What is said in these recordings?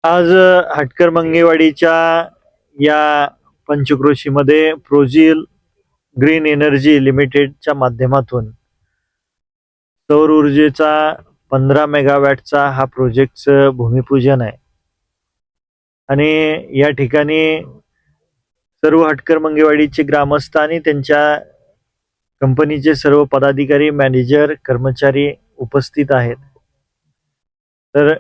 आज हटकर मंगेवाडीच्या या पंचक्रोशीमध्ये प्रोझिल ग्रीन एनर्जी लिमिटेडच्या माध्यमातून सौर ऊर्जेचा 15 मेगावॅटचा हा प्रोजेक्टचं भूमिपूजन आहे आणि या ठिकाणी सर्व हटकर मंगेवाडीचे ग्रामस्थ आणि त्यांच्या कंपनीचे सर्व पदाधिकारी, मॅनेजर, कर्मचारी उपस्थित आहेत. तर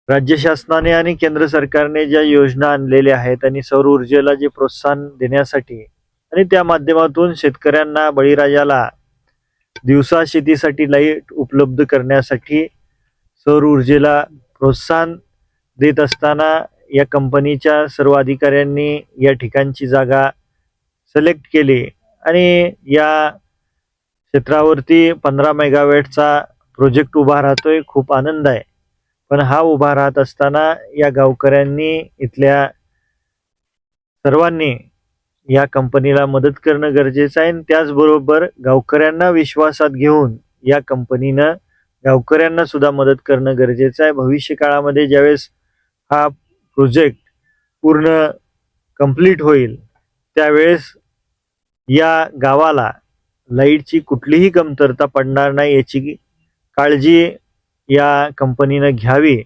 राज्य शासनाने आणि केंद्र सरकारने ज्या योजना आणलेल्या आहेत आणि सौर ऊर्जेला जे प्रोत्साहन देण्यासाठी आणि त्या माध्यमातून शेतकऱ्यांना, बळीराजाला दिवसा शेतीसाठी लाईट उपलब्ध करण्यासाठी सौर ऊर्जेला प्रोत्साहन देत असताना या कंपनीच्या सर्व अधिकाऱ्यांनी या ठिकाणची जागा सिलेक्ट केली आणि या क्षेत्रावरती 15 मेगावॅटचा प्रोजेक्ट उभा राहतोय. खूप आनंद आहे. पण हा उभा राहत असताना या गावकऱ्यांनी, इथल्या सर्वांनी या कंपनीला मदत करणं गरजेचं आहे आणि त्याचबरोबर गावकऱ्यांना विश्वासात घेऊन या कंपनीनं गावकऱ्यांना सुद्धा मदत करणं गरजेचं आहे. भविष्य काळामध्ये ज्यावेळेस हा प्रोजेक्ट पूर्ण कंप्लीट होईल त्यावेळेस या गावाला लाईटची कुठलीही कमतरता पडणार नाही याची काळजी या कंपनीनं घ्यावी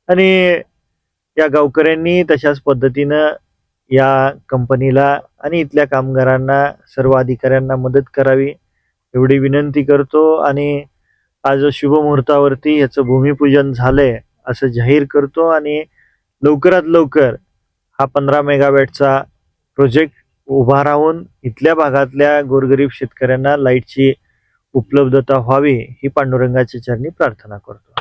आणि या गावकऱ्यांनी तशाच पद्धतीनं या कंपनीला आणि इथल्या कामगारांना, सर्व अधिकाऱ्यांना मदत करावी एवढी विनंती करतो आणि आज शुभ मुहूर्तावरती याचं भूमिपूजन झालंय असं जाहीर करतो आणि लवकरात लवकर हा 15 मेगावॅटचा प्रोजेक्ट उभा राहून इथल्या भागातल्या गोरगरीब शेतकऱ्यांना लाईटची उपलब्धता व्हावी ही पांडुरंगाच्या चरणी प्रार्थना करतो.